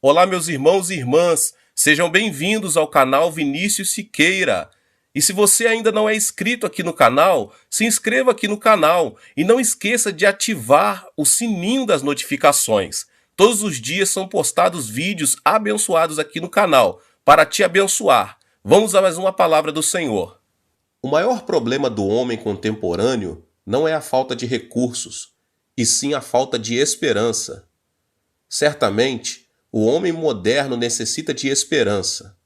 Olá, meus irmãos e irmãs, sejam bem-vindos ao canal Vinícius Siqueira. E se você ainda não é inscrito aqui no canal, se inscreva aqui no canal e não esqueça de ativar o sininho das notificações. Todos os dias são postados vídeos abençoados aqui no canal para te abençoar. Vamos a mais uma palavra do Senhor. O maior problema do homem contemporâneo não é a falta de recursos, e sim a falta de esperança. Certamente, o homem moderno necessita de esperança.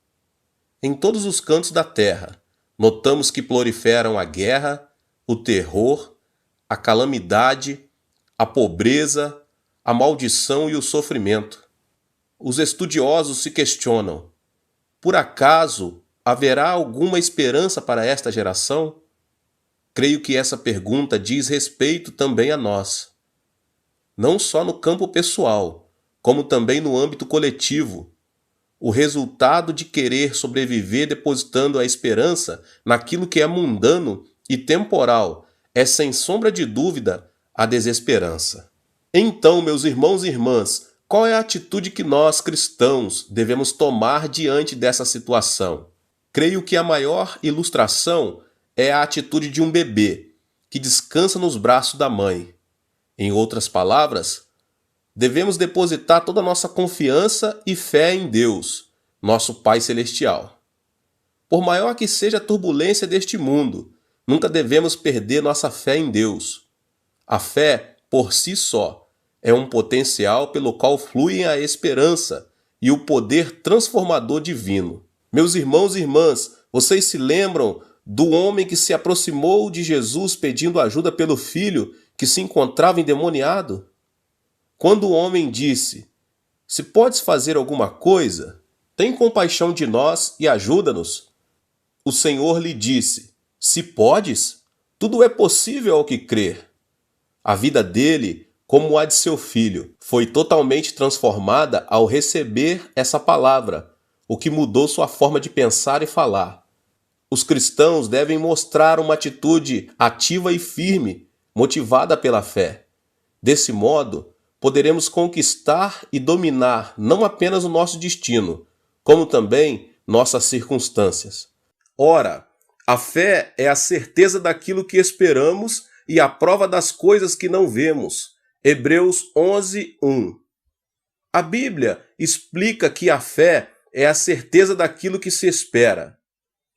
Em todos os cantos da terra, notamos que proliferam a guerra, o terror, a calamidade, a pobreza, a maldição e o sofrimento. Os estudiosos se questionam: por acaso haverá alguma esperança para esta geração? Creio que essa pergunta diz respeito também a nós. Não só no campo pessoal, como também no âmbito coletivo. O resultado de querer sobreviver depositando a esperança naquilo que é mundano e temporal é, sem sombra de dúvida, a desesperança. Então, meus irmãos e irmãs, qual é a atitude que nós, cristãos, devemos tomar diante dessa situação? Creio que a maior ilustração é a atitude de um bebê, que descansa nos braços da mãe. Em outras palavras, devemos depositar toda a nossa confiança e fé em Deus, nosso Pai Celestial. Por maior que seja a turbulência deste mundo, nunca devemos perder nossa fé em Deus. A fé, por si só, é um potencial pelo qual fluem a esperança e o poder transformador divino. Meus irmãos e irmãs, vocês se lembram do homem que se aproximou de Jesus pedindo ajuda pelo filho que se encontrava endemoniado? Quando o homem disse: "Se podes fazer alguma coisa, tem compaixão de nós e ajuda-nos", o Senhor lhe disse: "Se podes, tudo é possível ao que crer." A vida dele, como a de seu filho, foi totalmente transformada ao receber essa palavra, o que mudou sua forma de pensar e falar. Os cristãos devem mostrar uma atitude ativa e firme, motivada pela fé. Desse modo, poderemos conquistar e dominar não apenas o nosso destino, como também nossas circunstâncias. Ora, a fé é a certeza daquilo que esperamos e a prova das coisas que não vemos. Hebreus 11:1. A Bíblia explica que a fé é a certeza daquilo que se espera.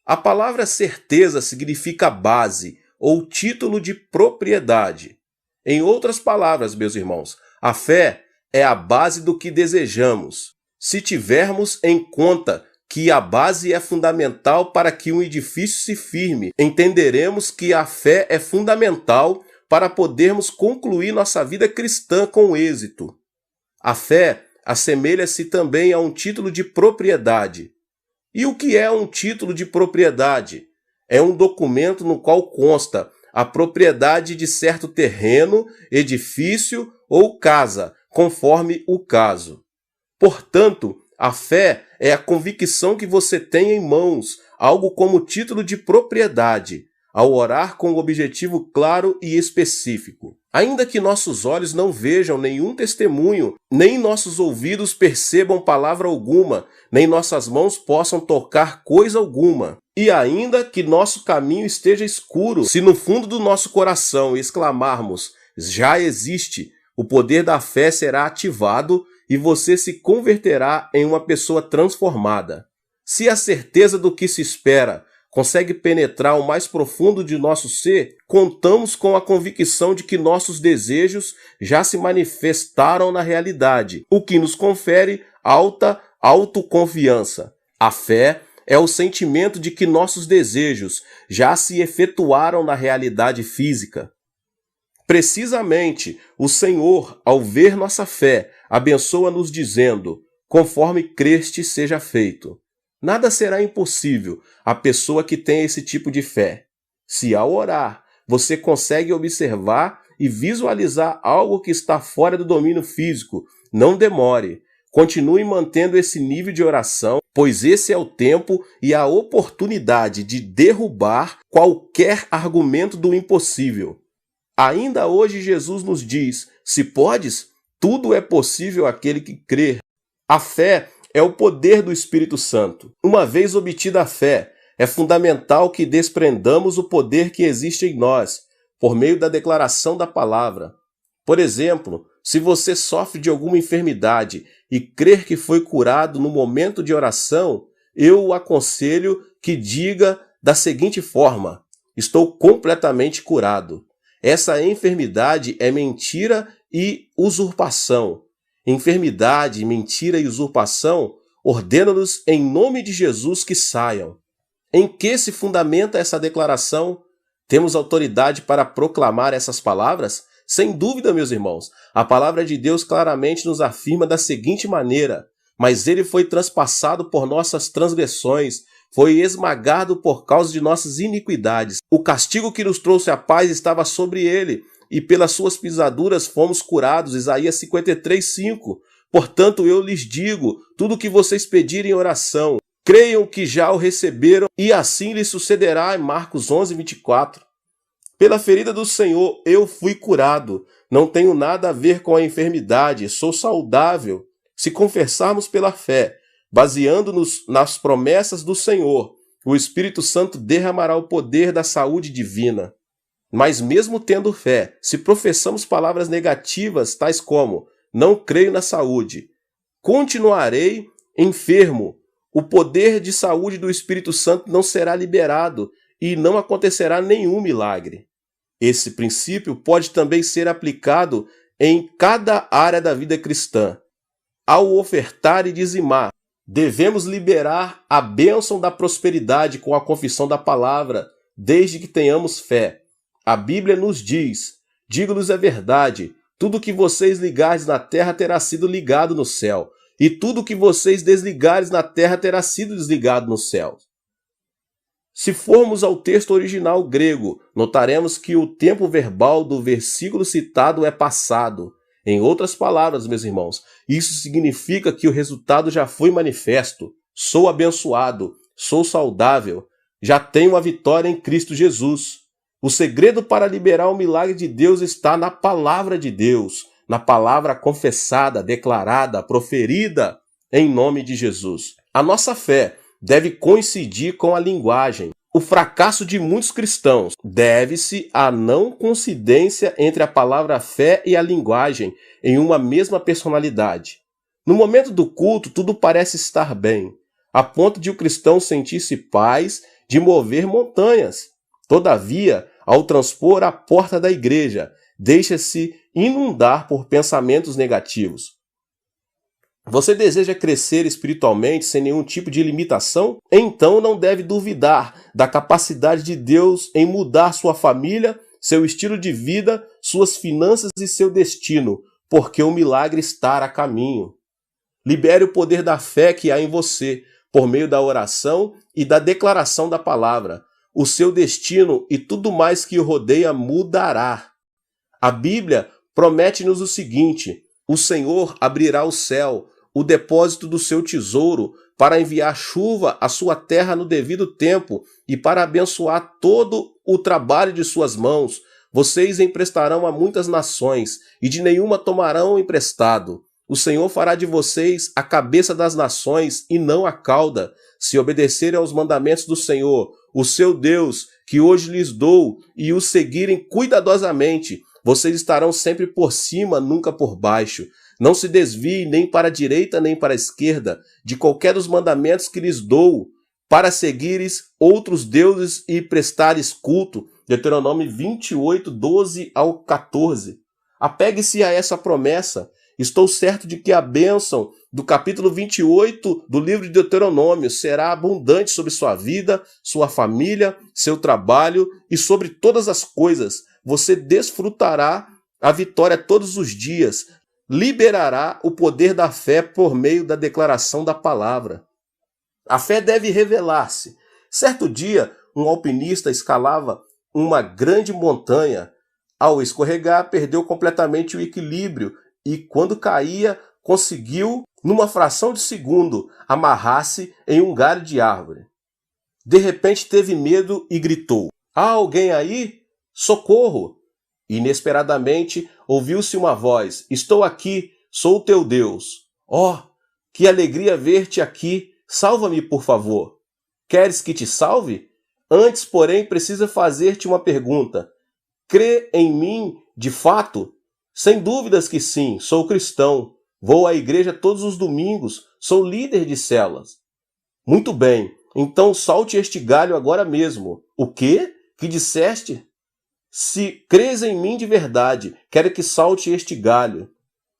A palavra certeza significa base ou título de propriedade. Em outras palavras, meus irmãos, a fé é a base do que desejamos. Se tivermos em conta que a base é fundamental para que um edifício se firme, entenderemos que a fé é fundamental para podermos concluir nossa vida cristã com êxito. A fé assemelha-se também a um título de propriedade. E o que é um título de propriedade? É um documento no qual consta a propriedade de certo terreno, edifício ou casa, conforme o caso. Portanto, a fé é a convicção que você tem em mãos, algo como título de propriedade, ao orar com um objetivo claro e específico. Ainda que nossos olhos não vejam nenhum testemunho, nem nossos ouvidos percebam palavra alguma, nem nossas mãos possam tocar coisa alguma, e ainda que nosso caminho esteja escuro, se no fundo do nosso coração exclamarmos: "Já existe", o poder da fé será ativado e você se converterá em uma pessoa transformada. Se a certeza do que se espera consegue penetrar o mais profundo de nosso ser, contamos com a convicção de que nossos desejos já se manifestaram na realidade, o que nos confere alta autoconfiança. A fé é o sentimento de que nossos desejos já se efetuaram na realidade física. Precisamente, o Senhor, ao ver nossa fé, abençoa-nos dizendo: "Conforme creste, seja feito." Nada será impossível à pessoa que tem esse tipo de fé. Se ao orar, você consegue observar e visualizar algo que está fora do domínio físico, não demore. Continue mantendo esse nível de oração, pois esse é o tempo e a oportunidade de derrubar qualquer argumento do impossível. Ainda hoje Jesus nos diz: "Se podes, tudo é possível àquele que crer." A fé é o poder do Espírito Santo. Uma vez obtida a fé, é fundamental que desprendamos o poder que existe em nós, por meio da declaração da palavra. Por exemplo, se você sofre de alguma enfermidade e crer que foi curado no momento de oração, eu o aconselho que diga da seguinte forma: estou completamente curado. Essa enfermidade é mentira e usurpação. Enfermidade, mentira e usurpação, ordena-nos em nome de Jesus que saiam. Em que se fundamenta essa declaração? Temos autoridade para proclamar essas palavras? Sem dúvida, meus irmãos, a palavra de Deus claramente nos afirma da seguinte maneira: mas ele foi transpassado por nossas transgressões, foi esmagado por causa de nossas iniquidades. O castigo que nos trouxe a paz estava sobre ele, e pelas suas pisaduras fomos curados. Isaías 53:5. Portanto, eu lhes digo, tudo o que vocês pedirem em oração, creiam que já o receberam, e assim lhes sucederá. Em Marcos 11:24. Pela ferida do Senhor eu fui curado. Não tenho nada a ver com a enfermidade, sou saudável. Se confessarmos pela fé, baseando-nos nas promessas do Senhor, o Espírito Santo derramará o poder da saúde divina. Mas mesmo tendo fé, se professamos palavras negativas, tais como não creio na saúde, continuarei enfermo, o poder de saúde do Espírito Santo não será liberado e não acontecerá nenhum milagre. Esse princípio pode também ser aplicado em cada área da vida cristã. Ao ofertar e dizimar, devemos liberar a bênção da prosperidade com a confissão da palavra, desde que tenhamos fé. A Bíblia nos diz: digo-lhes a verdade, tudo que vocês ligardes na terra terá sido ligado no céu, e tudo que vocês desligardes na terra terá sido desligado no céu. Se formos ao texto original grego, notaremos que o tempo verbal do versículo citado é passado. Em outras palavras, meus irmãos, isso significa que o resultado já foi manifesto. Sou abençoado, sou saudável, já tenho a vitória em Cristo Jesus. O segredo para liberar o milagre de Deus está na palavra de Deus, na palavra confessada, declarada, proferida em nome de Jesus. A nossa fé deve coincidir com a linguagem. O fracasso de muitos cristãos deve-se à não coincidência entre a palavra fé e a linguagem em uma mesma personalidade. No momento do culto, tudo parece estar bem, a ponto de o cristão sentir-se paz de mover montanhas. Todavia, ao transpor a porta da igreja, deixa-se inundar por pensamentos negativos. Você deseja crescer espiritualmente sem nenhum tipo de limitação? Então não deve duvidar da capacidade de Deus em mudar sua família, seu estilo de vida, suas finanças e seu destino, porque o milagre está a caminho. Libere o poder da fé que há em você, por meio da oração e da declaração da palavra. O seu destino e tudo mais que o rodeia mudará. A Bíblia promete-nos o seguinte: o Senhor abrirá o céu, o depósito do seu tesouro, para enviar chuva à sua terra no devido tempo e para abençoar todo o trabalho de suas mãos. Vocês emprestarão a muitas nações e de nenhuma tomarão emprestado. O Senhor fará de vocês a cabeça das nações e não a cauda, se obedecerem aos mandamentos do Senhor, o seu Deus, que hoje lhes dou, e os seguirem cuidadosamente. Vocês estarão sempre por cima, nunca por baixo. Não se desvie nem para a direita nem para a esquerda de qualquer dos mandamentos que lhes dou, para seguires outros deuses e prestares culto. Deuteronômio 28, 12 ao 14. Apegue-se a essa promessa. Estou certo de que a bênção do capítulo 28 do livro de Deuteronômio será abundante sobre sua vida, sua família, seu trabalho e sobre todas as coisas. Você desfrutará a vitória todos os dias, liberará o poder da fé por meio da declaração da palavra. A fé deve revelar-se. Certo dia, um alpinista escalava uma grande montanha. Ao escorregar, perdeu completamente o equilíbrio e, quando caía, conseguiu, numa fração de segundo, amarrar-se em um galho de árvore. De repente teve medo e gritou: "Há alguém aí? Socorro!" Inesperadamente ouviu-se uma voz: "Estou aqui, sou o teu Deus." Oh, Que alegria ver-te aqui. Salva-me, por favor. Queres que te salve? Antes, porém, precisa fazer-te uma pergunta. Crê em mim, de fato? Sem dúvidas que sim, sou cristão. Vou à igreja todos os domingos, sou líder de celas. Muito bem, então solte este galho agora mesmo. O quê? Que disseste? Se crês em mim de verdade, quero que salte este galho.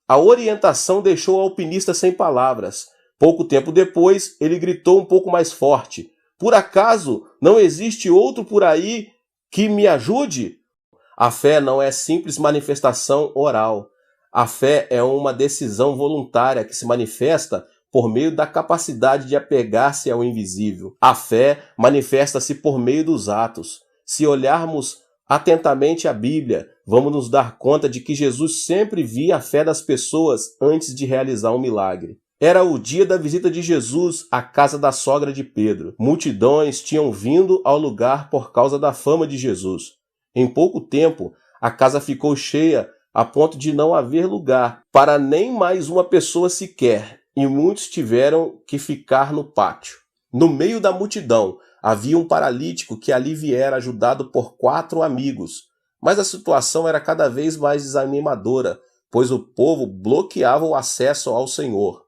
A orientação deixou o alpinista sem palavras. Pouco tempo depois, ele gritou um pouco mais forte. Por acaso não existe outro por aí que me ajude? A fé não é simples manifestação oral. A fé é uma decisão voluntária que se manifesta por meio da capacidade de apegar-se ao invisível. A fé manifesta-se por meio dos atos. Se olharmos atentamente a Bíblia, vamos nos dar conta de que Jesus sempre via a fé das pessoas antes de realizar um milagre. Era o dia da visita de Jesus à casa da sogra de Pedro. Multidões tinham vindo ao lugar por causa da fama de Jesus. Em pouco tempo, a casa ficou cheia a ponto de não haver lugar para nem mais uma pessoa sequer, e muitos tiveram que ficar no pátio. No meio da multidão, havia um paralítico que ali viera ajudado por 4 amigos. Mas a situação era cada vez mais desanimadora, pois o povo bloqueava o acesso ao Senhor.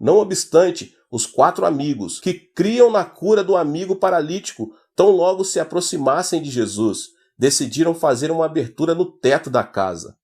Não obstante, os 4 amigos, que criam na cura do amigo paralítico, tão logo se aproximassem de Jesus, decidiram fazer uma abertura no teto da casa.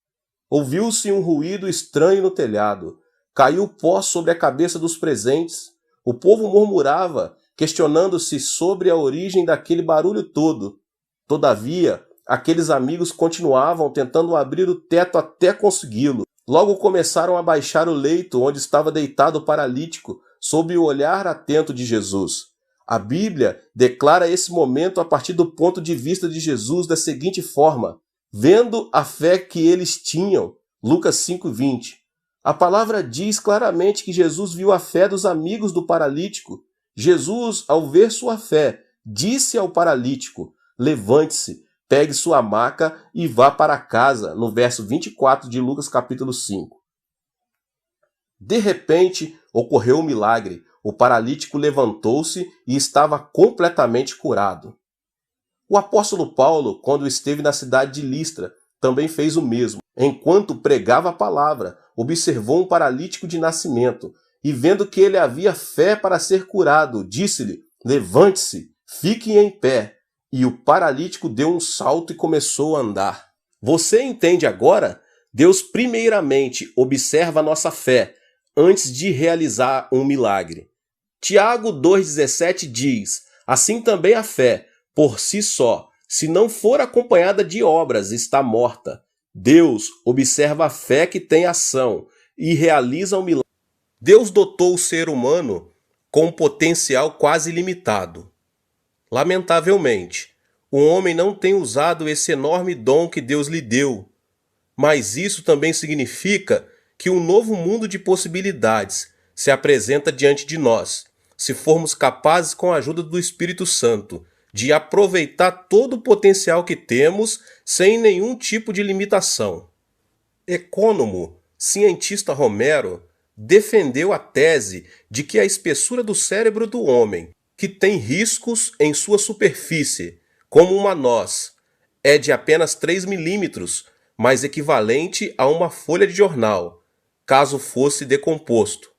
Ouviu-se um ruído estranho no telhado. Caiu pó sobre a cabeça dos presentes. O povo murmurava, questionando-se sobre a origem daquele barulho todo. Todavia, aqueles amigos continuavam tentando abrir o teto até consegui-lo. Logo começaram a baixar o leito onde estava deitado o paralítico, sob o olhar atento de Jesus. A Bíblia declara esse momento a partir do ponto de vista de Jesus da seguinte forma: vendo a fé que eles tinham, Lucas 5:20. A palavra diz claramente que Jesus viu a fé dos amigos do paralítico. Jesus, ao ver sua fé, disse ao paralítico: levante-se, pegue sua maca e vá para casa, no verso 24 de Lucas capítulo 5. De repente, ocorreu um milagre. O paralítico levantou-se e estava completamente curado. O apóstolo Paulo, quando esteve na cidade de Listra, também fez o mesmo. Enquanto pregava a palavra, observou um paralítico de nascimento e, vendo que ele havia fé para ser curado, disse-lhe: levante-se, fique em pé. E o paralítico deu um salto e começou a andar. Você entende agora? Deus primeiramente observa a nossa fé antes de realizar um milagre. Tiago 2,17 diz: assim também a fé, por si só, se não for acompanhada de obras, está morta. Deus observa a fé que tem ação e realiza um milagre. Deus dotou o ser humano com um potencial quase ilimitado. Lamentavelmente, o homem não tem usado esse enorme dom que Deus lhe deu. Mas isso também significa que um novo mundo de possibilidades se apresenta diante de nós, se formos capazes, com a ajuda do Espírito Santo, de aproveitar todo o potencial que temos sem nenhum tipo de limitação. Ecônomo, cientista Romero, defendeu a tese de que a espessura do cérebro do homem, que tem riscos em sua superfície, como uma noz, é de apenas 3 milímetros, mas equivalente a uma folha de jornal, caso fosse decomposto.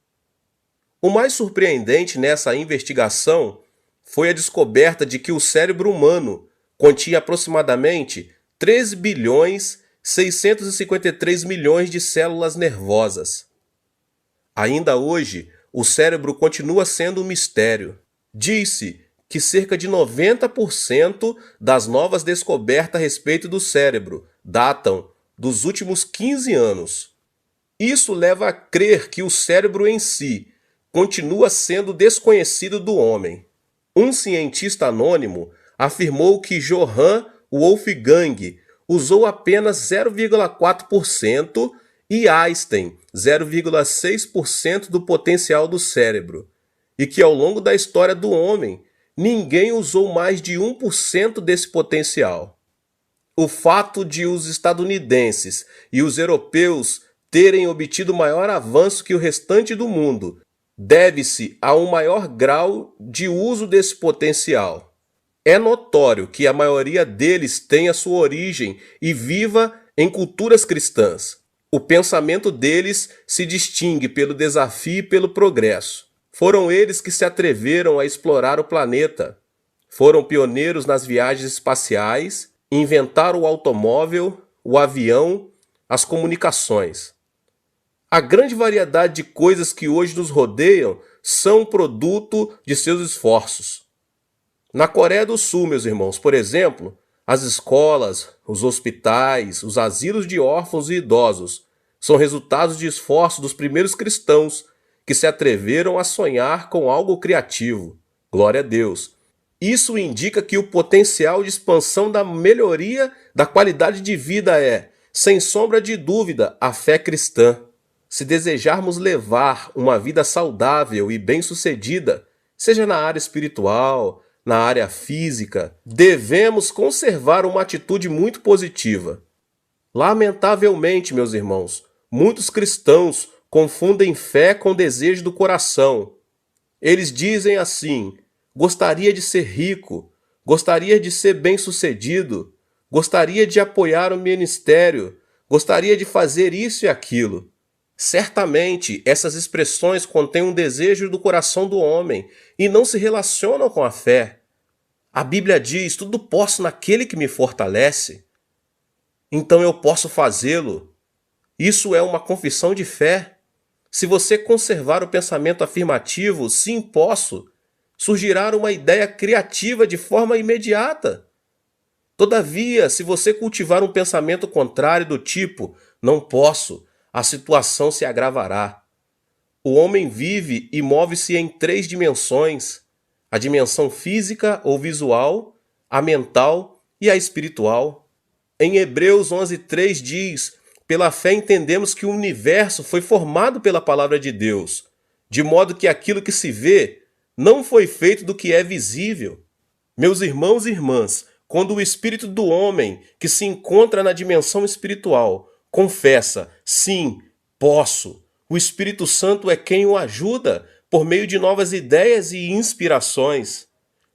O mais surpreendente nessa investigação foi a descoberta de que o cérebro humano continha aproximadamente 13 bilhões 653 milhões de células nervosas. Ainda hoje, o cérebro continua sendo um mistério. Diz-se que cerca de 90% das novas descobertas a respeito do cérebro datam dos últimos 15 anos. Isso leva a crer que o cérebro em si continua sendo desconhecido do homem. Um cientista anônimo afirmou que Johann Wolfgang usou apenas 0,4% e Einstein 0,6% do potencial do cérebro, e que ao longo da história do homem, ninguém usou mais de 1% desse potencial. O fato de os estadunidenses e os europeus terem obtido maior avanço que o restante do mundo deve-se a um maior grau de uso desse potencial. É notório que a maioria deles tem a sua origem e viva em culturas cristãs. O pensamento deles se distingue pelo desafio e pelo progresso. Foram eles que se atreveram a explorar o planeta. Foram pioneiros nas viagens espaciais, inventaram o automóvel, o avião, as comunicações. A grande variedade de coisas que hoje nos rodeiam são produto de seus esforços. Na Coreia do Sul, meus irmãos, por exemplo, as escolas, os hospitais, os asilos de órfãos e idosos são resultados de esforços dos primeiros cristãos que se atreveram a sonhar com algo criativo. Glória a Deus. Isso indica que o potencial de expansão da melhoria da qualidade de vida é, sem sombra de dúvida, a fé cristã. Se desejarmos levar uma vida saudável e bem-sucedida, seja na área espiritual, na área física, devemos conservar uma atitude muito positiva. Lamentavelmente, meus irmãos, muitos cristãos confundem fé com desejo do coração. Eles dizem assim: gostaria de ser rico, gostaria de ser bem-sucedido, gostaria de apoiar o ministério, gostaria de fazer isso e aquilo. Certamente, essas expressões contêm um desejo do coração do homem e não se relacionam com a fé. A Bíblia diz: tudo posso naquele que me fortalece. Então eu posso fazê-lo. Isso é uma confissão de fé. Se você conservar o pensamento afirmativo, sim, posso, surgirá uma ideia criativa de forma imediata. Todavia, se você cultivar um pensamento contrário do tipo, não posso, a situação se agravará. O homem vive e move-se em 3 dimensões: a dimensão física ou visual, a mental e a espiritual. Em Hebreus 11:3 diz: pela fé entendemos que o universo foi formado pela palavra de Deus, de modo que aquilo que se vê não foi feito do que é visível. Meus irmãos e irmãs, quando o espírito do homem, que se encontra na dimensão espiritual, confessa: sim, posso, o Espírito Santo é quem o ajuda por meio de novas ideias e inspirações.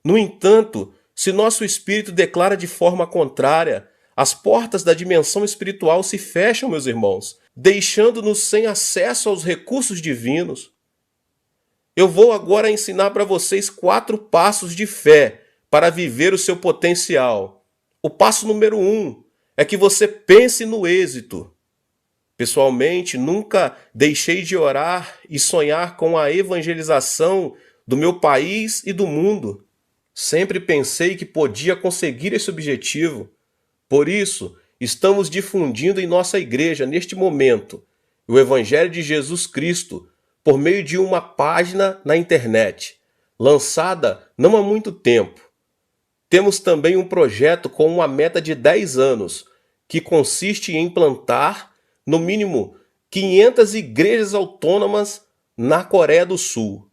No entanto, se nosso espírito declara de forma contrária, as portas da dimensão espiritual se fecham, meus irmãos, deixando-nos sem acesso aos recursos divinos. Eu vou agora ensinar para vocês 4 passos de fé para viver o seu potencial. O passo número 1 é que você pense no êxito. Pessoalmente, nunca deixei de orar e sonhar com a evangelização do meu país e do mundo. Sempre pensei que podia conseguir esse objetivo. Por isso, estamos difundindo em nossa igreja, neste momento, o Evangelho de Jesus Cristo por meio de uma página na internet, lançada não há muito tempo. Temos também um projeto com uma meta de 10 anos, que consiste em plantar no mínimo 500 igrejas autônomas na Coreia do Sul.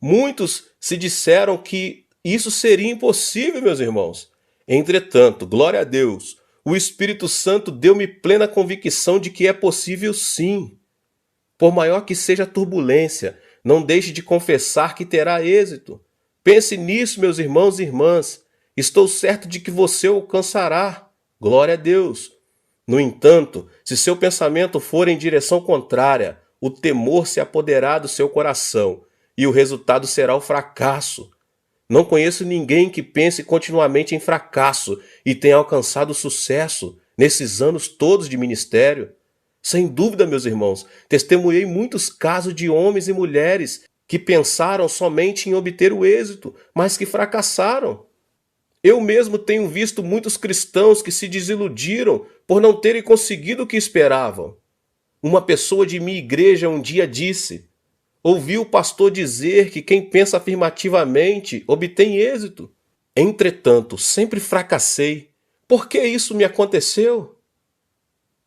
Muitos se disseram que isso seria impossível, meus irmãos. Entretanto, glória a Deus, o Espírito Santo deu-me plena convicção de que é possível sim. Por maior que seja a turbulência, não deixe de confessar que terá êxito. Pense nisso, meus irmãos e irmãs. Estou certo de que você o alcançará. Glória a Deus. No entanto, se seu pensamento for em direção contrária, o temor se apoderará do seu coração e o resultado será o fracasso. Não conheço ninguém que pense continuamente em fracasso e tenha alcançado sucesso nesses anos todos de ministério. Sem dúvida, meus irmãos, testemunhei muitos casos de homens e mulheres que pensaram somente em obter o êxito, mas que fracassaram. Eu mesmo tenho visto muitos cristãos que se desiludiram por não terem conseguido o que esperavam. Uma pessoa de minha igreja um dia disse: ouvi o pastor dizer que quem pensa afirmativamente obtém êxito. Entretanto, sempre fracassei. Por que isso me aconteceu?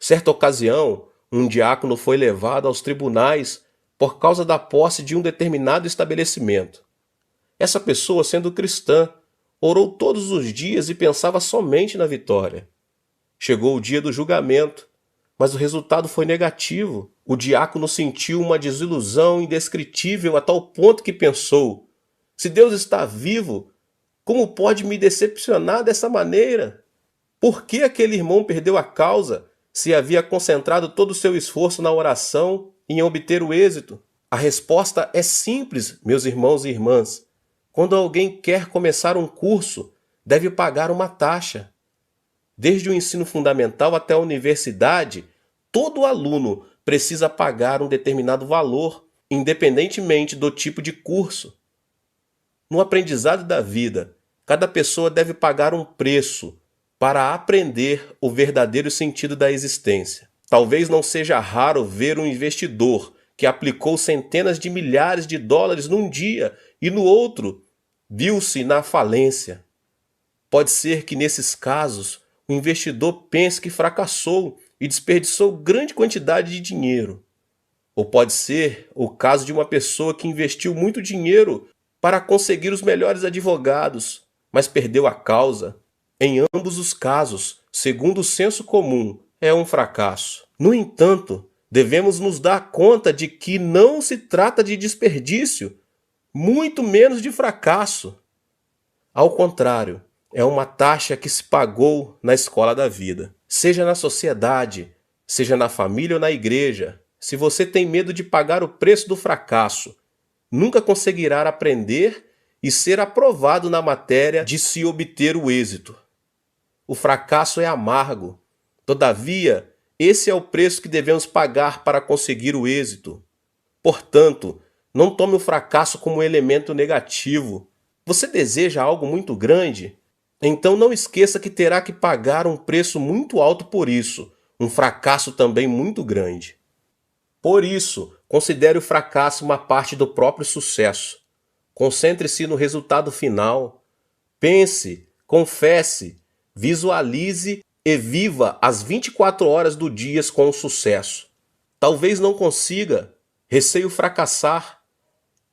Certa ocasião, um diácono foi levado aos tribunais por causa da posse de um determinado estabelecimento. Essa pessoa, sendo cristã, orou todos os dias e pensava somente na vitória. Chegou o dia do julgamento, mas o resultado foi negativo. O diácono sentiu uma desilusão indescritível a tal ponto que pensou: se Deus está vivo, como pode me decepcionar dessa maneira? Por que aquele irmão perdeu a causa se havia concentrado todo o seu esforço na oração e em obter o êxito? A resposta é simples, meus irmãos e irmãs. Quando alguém quer começar um curso, deve pagar uma taxa. Desde o ensino fundamental até a universidade, todo aluno precisa pagar um determinado valor, independentemente do tipo de curso. No aprendizado da vida, cada pessoa deve pagar um preço para aprender o verdadeiro sentido da existência. Talvez não seja raro ver um investidor que aplicou centenas de milhares de dólares num dia e no outro viu-se na falência. Pode ser que nesses casos o investidor pense que fracassou e desperdiçou grande quantidade de dinheiro. Ou pode ser o caso de uma pessoa que investiu muito dinheiro para conseguir os melhores advogados, mas perdeu a causa. Em ambos os casos, segundo o senso comum, é um fracasso. No entanto, devemos nos dar conta de que não se trata de desperdício, muito menos de fracasso. Ao contrário, é uma taxa que se pagou na escola da vida. Seja na sociedade, seja na família ou na igreja, se você tem medo de pagar o preço do fracasso, nunca conseguirá aprender e ser aprovado na matéria de se obter o êxito. O fracasso é amargo. Todavia, esse é o preço que devemos pagar para conseguir o êxito. Portanto, não tome o fracasso como elemento negativo. Você deseja algo muito grande? Então não esqueça que terá que pagar um preço muito alto por isso, um fracasso também muito grande. Por isso, considere o fracasso uma parte do próprio sucesso. Concentre-se no resultado final. Pense, confesse, visualize e viva as 24 horas do dia com sucesso. Talvez não consiga, receio fracassar.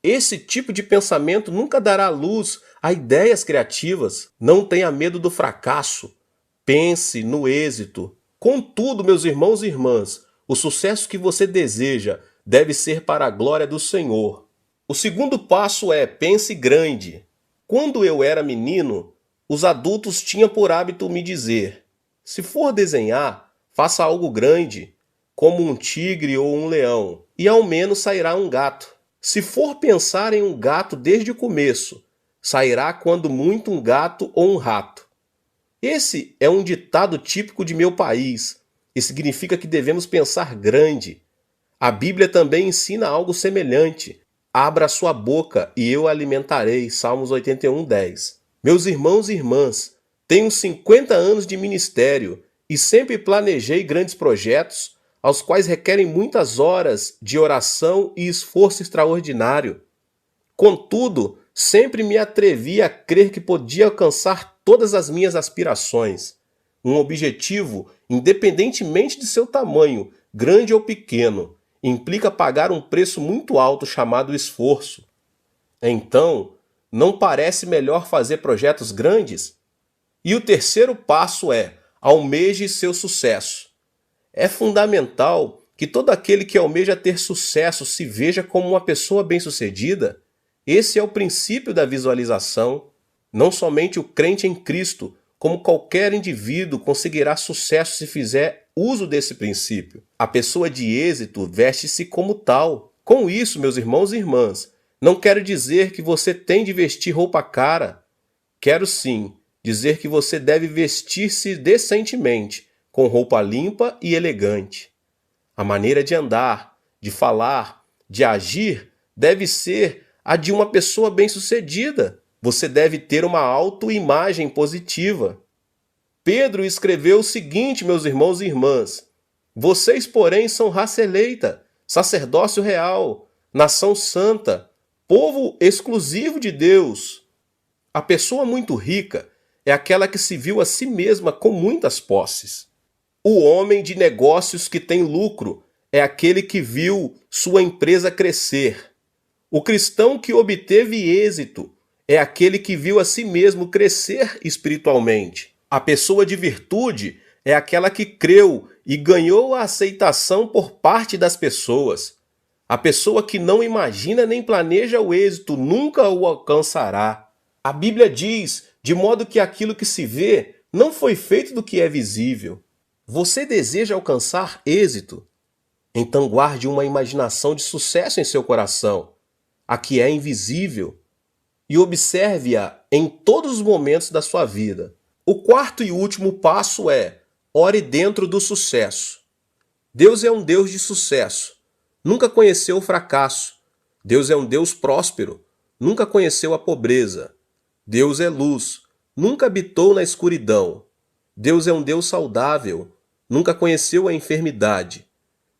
Esse tipo de pensamento nunca dará luz a ideias criativas. Não tenha medo do fracasso. Pense no êxito. Contudo, meus irmãos e irmãs, o sucesso que você deseja deve ser para a glória do Senhor. O segundo passo é: pense grande. Quando eu era menino, os adultos tinham por hábito me dizer: se for desenhar, faça algo grande, como um tigre ou um leão, e ao menos sairá um gato. Se for pensar em um gato desde o começo, sairá quando muito um gato ou um rato. Esse é um ditado típico de meu país e significa que devemos pensar grande. A Bíblia também ensina algo semelhante. Abra sua boca e eu alimentarei. Salmos 81:10. Meus irmãos e irmãs, tenho 50 anos de ministério e sempre planejei grandes projetos, aos quais requerem muitas horas de oração e esforço extraordinário. Contudo, sempre me atrevi a crer que podia alcançar todas as minhas aspirações. Um objetivo, independentemente de seu tamanho, grande ou pequeno, implica pagar um preço muito alto chamado esforço. Então, não parece melhor fazer projetos grandes? E o terceiro passo é: almeje seu sucesso. É fundamental que todo aquele que almeja ter sucesso se veja como uma pessoa bem-sucedida. Esse é o princípio da visualização. Não somente o crente em Cristo, como qualquer indivíduo conseguirá sucesso se fizer uso desse princípio. A pessoa de êxito veste-se como tal. Com isso, meus irmãos e irmãs, não quero dizer que você tem de vestir roupa cara. Quero sim dizer que você deve vestir-se decentemente, com roupa limpa e elegante. A maneira de andar, de falar, de agir deve ser a de uma pessoa bem-sucedida. Você deve ter uma autoimagem positiva. Pedro escreveu o seguinte, meus irmãos e irmãs: vocês, porém, são raça eleita, sacerdócio real, nação santa, povo exclusivo de Deus. A pessoa muito rica é aquela que se viu a si mesma com muitas posses. O homem de negócios que tem lucro é aquele que viu sua empresa crescer. O cristão que obteve êxito é aquele que viu a si mesmo crescer espiritualmente. A pessoa de virtude é aquela que creu e ganhou a aceitação por parte das pessoas. A pessoa que não imagina nem planeja o êxito nunca o alcançará. A Bíblia diz, de modo que aquilo que se vê não foi feito do que é visível. Você deseja alcançar êxito? Então guarde uma imaginação de sucesso em seu coração, a que é invisível, e observe-a em todos os momentos da sua vida. O quarto e último passo é: ore dentro do sucesso. Deus é um Deus de sucesso. Nunca conheceu o fracasso. Deus é um Deus próspero. Nunca conheceu a pobreza. Deus é luz. Nunca habitou na escuridão. Deus é um Deus saudável. Nunca conheceu a enfermidade.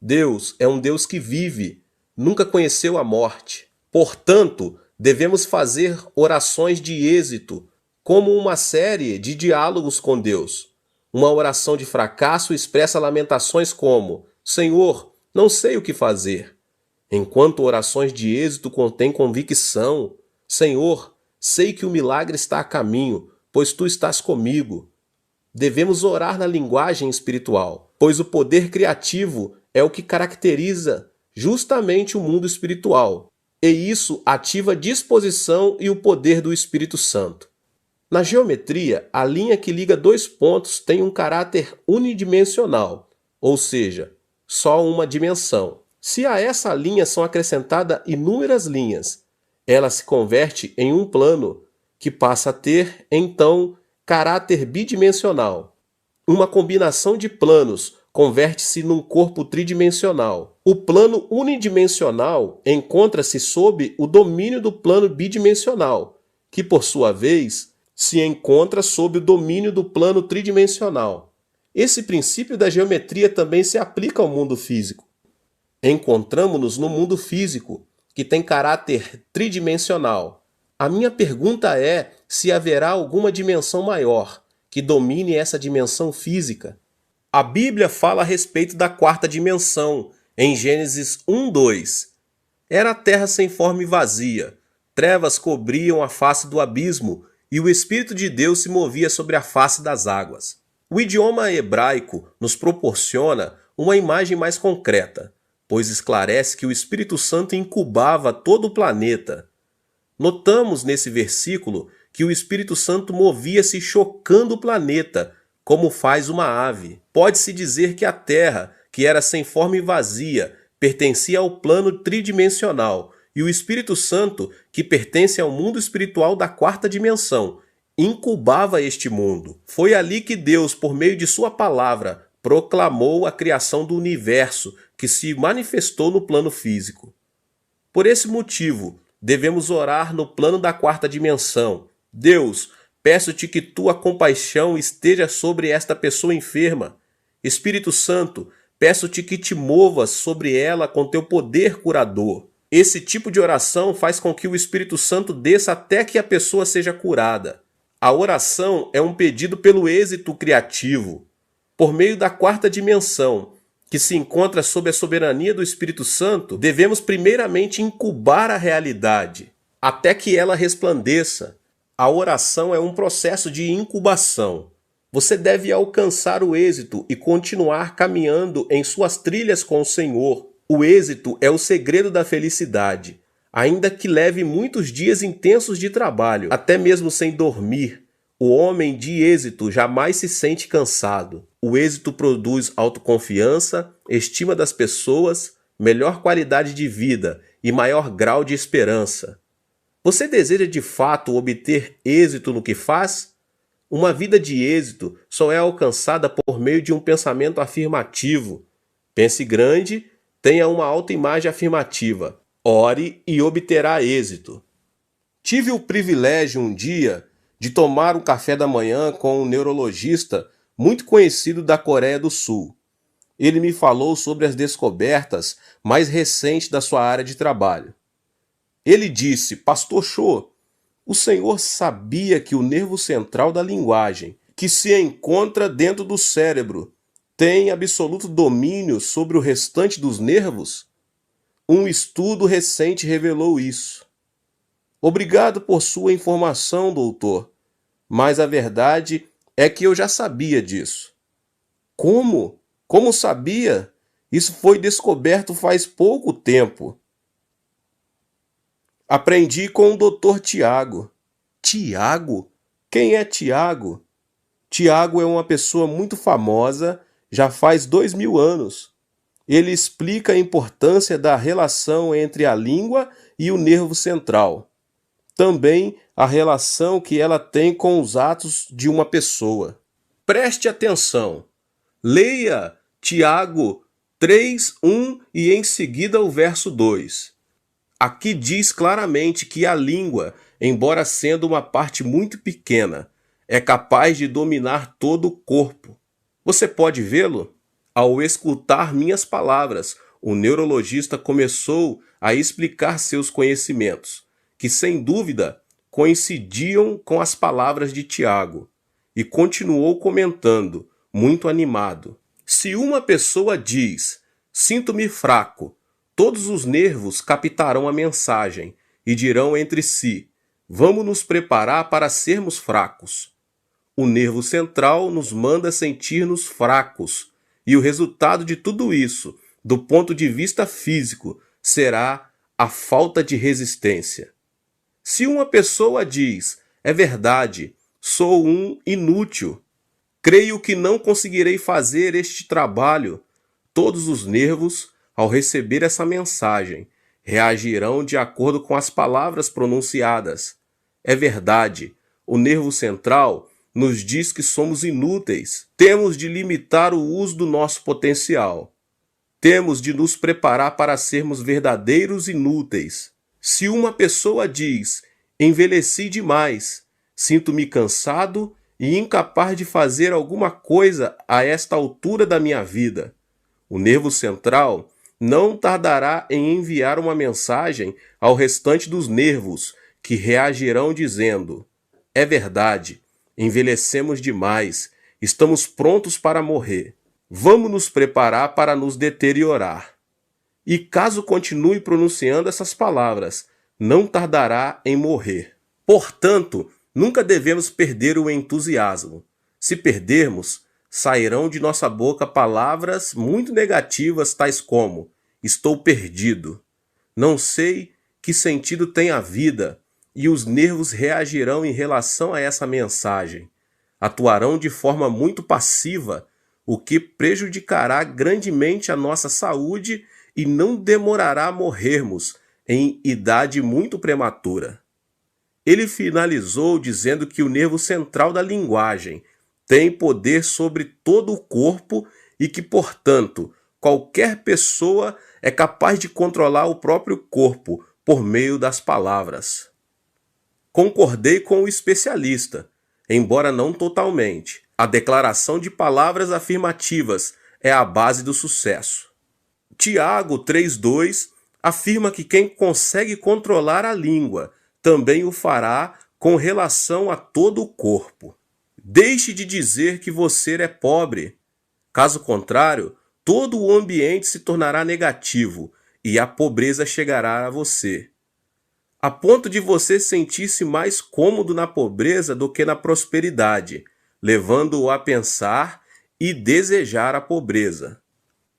Deus é um Deus que vive. Nunca conheceu a morte. Portanto, devemos fazer orações de êxito, como uma série de diálogos com Deus. Uma oração de fracasso expressa lamentações como: Senhor, não sei o que fazer. Enquanto orações de êxito contêm convicção: Senhor, sei que o milagre está a caminho, pois tu estás comigo. Devemos orar na linguagem espiritual, pois o poder criativo é o que caracteriza justamente o mundo espiritual, e isso ativa a disposição e o poder do Espírito Santo. Na geometria, a linha que liga dois pontos tem um caráter unidimensional, ou seja, só uma dimensão. Se a essa linha são acrescentadas inúmeras linhas, ela se converte em um plano, que passa a ter, então, caráter bidimensional. Uma combinação de planos converte-se num corpo tridimensional. O plano unidimensional encontra-se sob o domínio do plano bidimensional, que, por sua vez, se encontra sob o domínio do plano tridimensional. Esse princípio da geometria também se aplica ao mundo físico. Encontramos-nos no mundo físico, que tem caráter tridimensional. A minha pergunta é se haverá alguma dimensão maior que domine essa dimensão física. A Bíblia fala a respeito da quarta dimensão, em Gênesis 1:2. Era a terra sem forma e vazia, trevas cobriam a face do abismo, e o Espírito de Deus se movia sobre a face das águas. O idioma hebraico nos proporciona uma imagem mais concreta, pois esclarece que o Espírito Santo incubava todo o planeta. Notamos nesse versículo que o Espírito Santo movia-se chocando o planeta, como faz uma ave. Pode-se dizer que a Terra, que era sem forma e vazia, pertencia ao plano tridimensional, e o Espírito Santo, que pertence ao mundo espiritual da quarta dimensão, incubava este mundo. Foi ali que Deus, por meio de sua palavra, proclamou a criação do universo, que se manifestou no plano físico. Por esse motivo, devemos orar no plano da quarta dimensão. Deus, peço-te que tua compaixão esteja sobre esta pessoa enferma. Espírito Santo, peço-te que te movas sobre ela com teu poder curador. Esse tipo de oração faz com que o Espírito Santo desça até que a pessoa seja curada. A oração é um pedido pelo êxito criativo. Por meio da quarta dimensão, que se encontra sob a soberania do Espírito Santo, devemos primeiramente incubar a realidade, até que ela resplandeça. A oração é um processo de incubação. Você deve alcançar o êxito e continuar caminhando em suas trilhas com o Senhor. O êxito é o segredo da felicidade, ainda que leve muitos dias intensos de trabalho, até mesmo sem dormir. O homem de êxito jamais se sente cansado. O êxito produz autoconfiança, estima das pessoas, melhor qualidade de vida e maior grau de esperança. Você deseja de fato obter êxito no que faz? Uma vida de êxito só é alcançada por meio de um pensamento afirmativo. Pense grande, tenha uma autoimagem afirmativa. Ore e obterá êxito. Tive o privilégio um dia de tomar um café da manhã com um neurologista muito conhecido da Coreia do Sul. Ele me falou sobre as descobertas mais recentes da sua área de trabalho. Ele disse: Pastor Cho, o senhor sabia que o nervo central da linguagem, que se encontra dentro do cérebro, tem absoluto domínio sobre o restante dos nervos? Um estudo recente revelou isso. Obrigado por sua informação, doutor, mas a verdade é que eu já sabia disso. Como? Como sabia? Isso foi descoberto faz pouco tempo. Aprendi com o Dr. Tiago. Tiago? Quem é Tiago? Tiago é uma pessoa muito famosa, já faz 2000 anos. Ele explica a importância da relação entre a língua e o nervo central. Também a relação que ela tem com os atos de uma pessoa. Preste atenção. Leia Tiago 3:1 e em seguida o verso 2. Aqui diz claramente que a língua, embora sendo uma parte muito pequena, é capaz de dominar todo o corpo. Você pode vê-lo? Ao escutar minhas palavras, o neurologista começou a explicar seus conhecimentos, que sem dúvida coincidiam com as palavras de Tiago, e continuou comentando, muito animado. Se uma pessoa diz, sinto-me fraco, todos os nervos captarão a mensagem e dirão entre si, vamos nos preparar para sermos fracos. O nervo central nos manda sentir-nos fracos, e o resultado de tudo isso, do ponto de vista físico, será a falta de resistência. Se uma pessoa diz, é verdade, sou um inútil, creio que não conseguirei fazer este trabalho, todos os nervos, ao receber essa mensagem, reagirão de acordo com as palavras pronunciadas. É verdade, o nervo central nos diz que somos inúteis. Temos de limitar o uso do nosso potencial. Temos de nos preparar para sermos verdadeiros inúteis. Se uma pessoa diz, envelheci demais, sinto-me cansado e incapaz de fazer alguma coisa a esta altura da minha vida, o nervo central não tardará em enviar uma mensagem ao restante dos nervos, que reagirão dizendo, é verdade, envelhecemos demais, estamos prontos para morrer. Vamos nos preparar para nos deteriorar. E caso continue pronunciando essas palavras, não tardará em morrer. Portanto, nunca devemos perder o entusiasmo. Se perdermos, sairão de nossa boca palavras muito negativas, tais como, estou perdido, não sei que sentido tem a vida, e os nervos reagirão em relação a essa mensagem. Atuarão de forma muito passiva, o que prejudicará grandemente a nossa saúde e não demorará a morrermos em idade muito prematura. Ele finalizou dizendo que o nervo central da linguagem tem poder sobre todo o corpo e que, portanto, qualquer pessoa é capaz de controlar o próprio corpo por meio das palavras. Concordei com o especialista, embora não totalmente. A declaração de palavras afirmativas é a base do sucesso. Tiago 3:2 afirma que quem consegue controlar a língua também o fará com relação a todo o corpo. Deixe de dizer que você é pobre. Caso contrário, todo o ambiente se tornará negativo e a pobreza chegará a você, a ponto de você sentir-se mais cômodo na pobreza do que na prosperidade, levando-o a pensar e desejar a pobreza.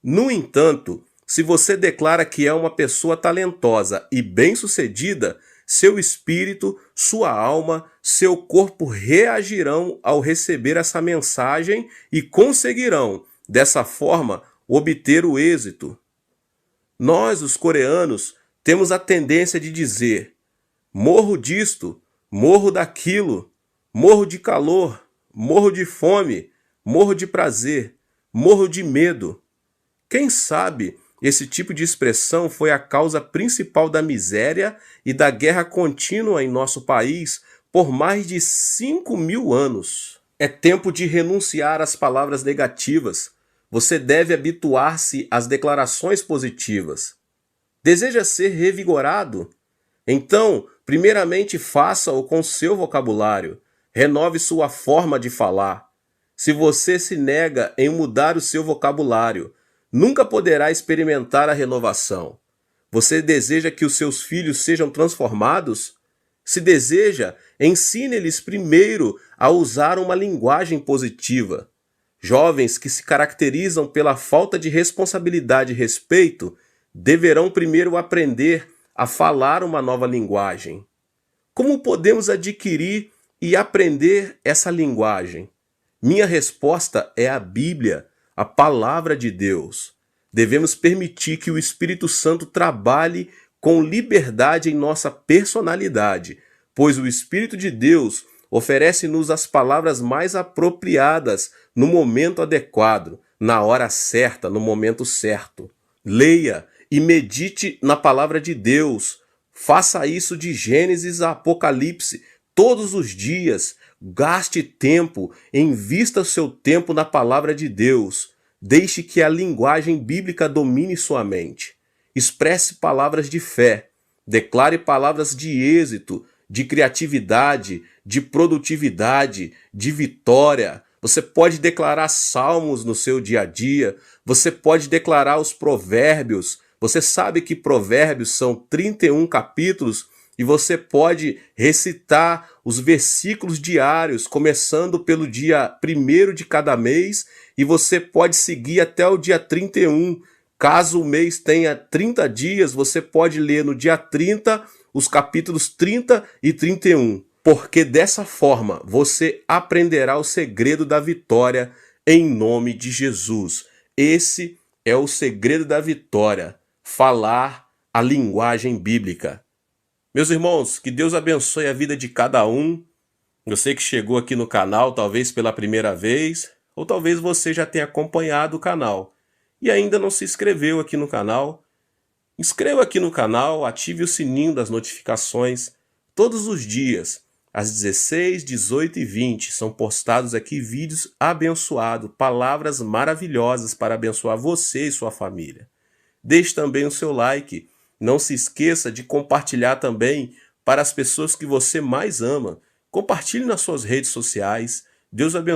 No entanto, se você declara que é uma pessoa talentosa e bem-sucedida, seu espírito, sua alma, seu corpo reagirão ao receber essa mensagem e conseguirão, dessa forma, obter o êxito. Nós, os coreanos, temos a tendência de dizer, morro disto, morro daquilo, morro de calor, morro de fome, morro de prazer, morro de medo. Quem sabe esse tipo de expressão foi a causa principal da miséria e da guerra contínua em nosso país por mais de 5.000 anos. É tempo de renunciar às palavras negativas. Você deve habituar-se às declarações positivas. Deseja ser revigorado? Então, primeiramente faça-o com seu vocabulário. Renove sua forma de falar. Se você se nega em mudar o seu vocabulário, nunca poderá experimentar a renovação. Você deseja que os seus filhos sejam transformados? Se deseja, ensine-lhes primeiro a usar uma linguagem positiva. Jovens que se caracterizam pela falta de responsabilidade e respeito deverão primeiro aprender a falar uma nova linguagem. Como podemos adquirir e aprender essa linguagem? Minha resposta é a Bíblia, a palavra de Deus. Devemos permitir que o Espírito Santo trabalhe com liberdade em nossa personalidade, pois o Espírito de Deus oferece-nos as palavras mais apropriadas no momento adequado, na hora certa, no momento certo. Leia e medite na palavra de Deus. Faça isso de Gênesis a Apocalipse todos os dias. Gaste tempo, invista o seu tempo na palavra de Deus. Deixe que a linguagem bíblica domine sua mente. Expresse palavras de fé. Declare palavras de êxito, de criatividade, de produtividade, de vitória. Você pode declarar salmos no seu dia a dia. Você pode declarar os provérbios. Você sabe que provérbios são 31 capítulos e você pode recitar os versículos diários, começando pelo dia 1º de cada mês, e você pode seguir até o dia 31. Caso o mês tenha 30 dias, você pode ler no dia 30 os capítulos 30 e 31. Porque dessa forma você aprenderá o segredo da vitória em nome de Jesus. Esse é o segredo da vitória, falar a linguagem bíblica. Meus irmãos, que Deus abençoe a vida de cada um. Você que chegou aqui no canal, talvez pela primeira vez, ou talvez você já tenha acompanhado o canal e ainda não se inscreveu aqui no canal. Inscreva aqui no canal, ative o sininho das notificações. Todos os dias, às 16, 18 e 20, são postados aqui vídeos abençoados, palavras maravilhosas para abençoar você e sua família. Deixe também o seu like. Não se esqueça de compartilhar também para as pessoas que você mais ama. Compartilhe nas suas redes sociais. Deus abençoe.